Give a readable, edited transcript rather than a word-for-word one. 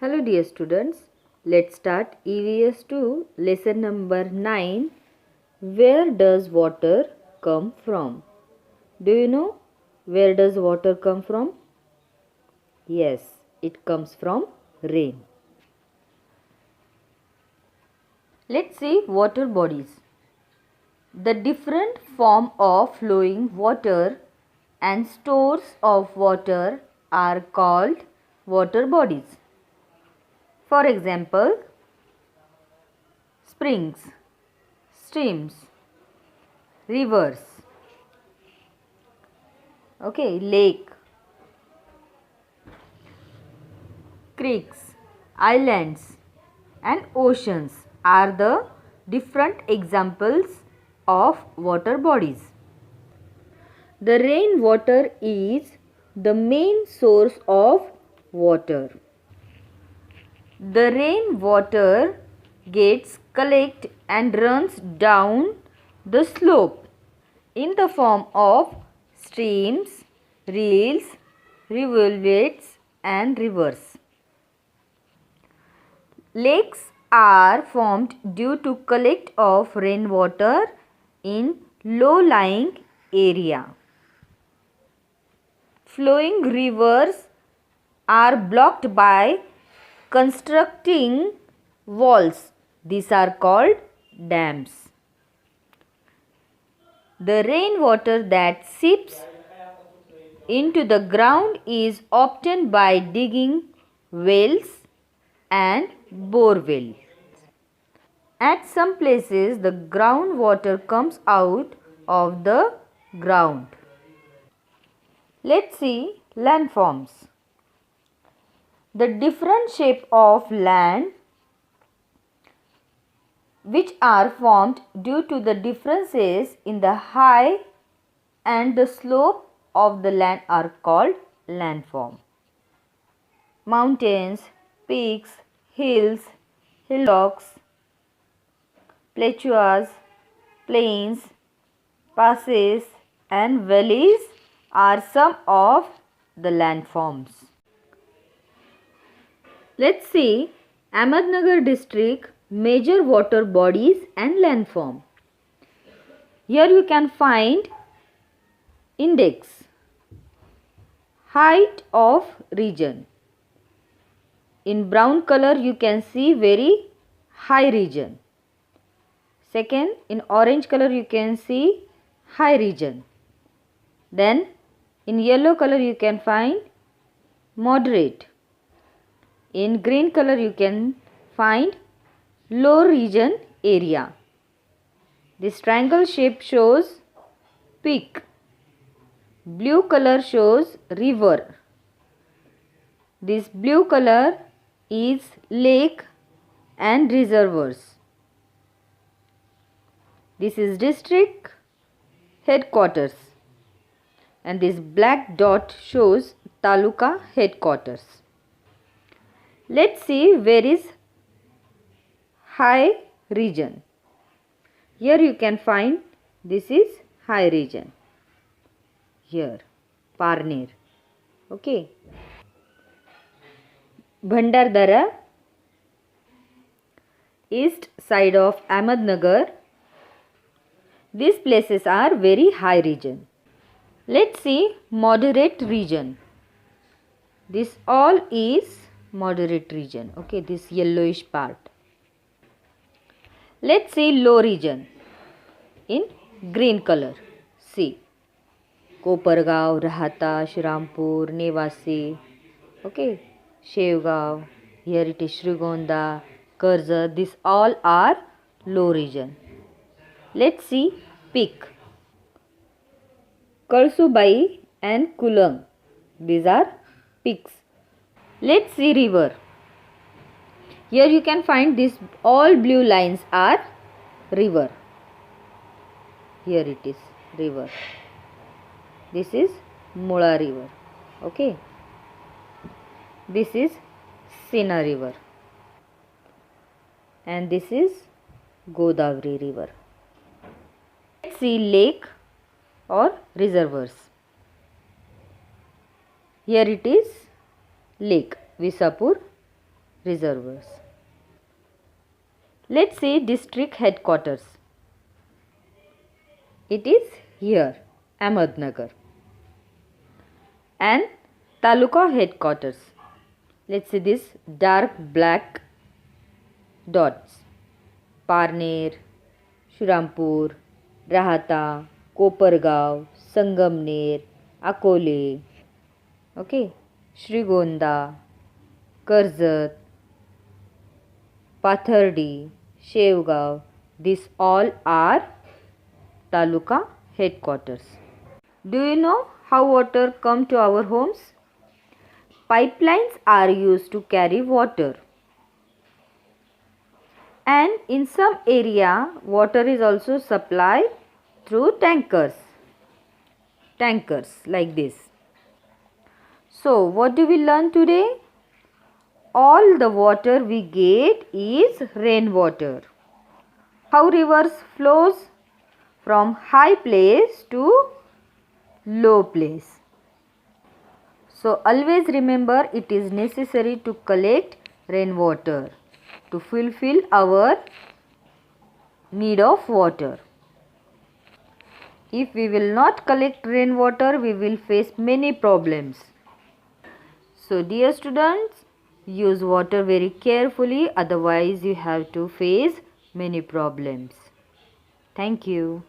Hello dear students, let's start EVS 2 lesson number 9. Where does water come from? Do you know where does water come from? Yes, it comes from rain. Let's see water bodies. The different form of flowing water and stores of water are called water bodies. For example, springs, streams, rivers, lake, creeks, islands and oceans are the different examples of water bodies. The rainwater is the main source of water. The rainwater gets collected and runs down the slope in the form of streams, rills, rivulets and rivers. Lakes are formed due to collect of rainwater in low-lying area. Flowing rivers are blocked by constructing walls. These are called dams. The rainwater that seeps into the ground is obtained by digging wells and bore wells. At some places, the groundwater comes out of the ground. Let's see landforms. The different shape of land which are formed due to the differences in the height and the slope of the land are called landform. Mountains, peaks, hills, hillocks, plateaus, plains, passes and valleys are some of the landforms. Let's see Ahmednagar district major water bodies and landform. Here you can find index, height of region. In brown color you can see very high region. Second, in orange color you can see high region. Then in yellow color you can find moderate. In green color you can find low region area. This triangle shape shows peak. Blue color shows river. This blue color is lake and reservoirs. This is district headquarters and this black dot shows taluka headquarters. Let's see where is high region. Here you can find this is high region. Here Parner. Bhandardara, east side of Ahmednagar. These places are very high region. Let's see moderate region. This all is moderate region. This yellowish part. Let's see low region in green color. See Kopargaon, Rahata, Shrirampur, Nevasi, Shevgaon, here it is Shrigonda, Karjat, these all are low region. Let's see peak. Kalsubai and Kulang, these are peaks. Let's see river. Here you can find these all blue lines are river. Here it is river. This is Mula river. This is Sena river. And this is Godavari river. Let's see lake or reservoirs. Here it is lake Visapur reservoirs. Let's say district headquarters. It is here, Ahmednagar. And taluka headquarters. Let's see this dark black dots. Parner, Shurampur, Rahata, Kopargaon, Sangamner, Akole, okay, Shrigonda, Karjat, Pathardi, Shevgaon. These all are taluka headquarters. Do you know how water come to our homes? Pipelines are used to carry water. And in some area, water is also supplied through tankers. Tankers like this. So, what do we learn today? All the water we get is rainwater. How rivers flows? From high place to low place. So, always remember it is necessary to collect rainwater to fulfill our need of water. If we will not collect rainwater, we will face many problems. So, dear students, use water very carefully, otherwise you have to face many problems. Thank you.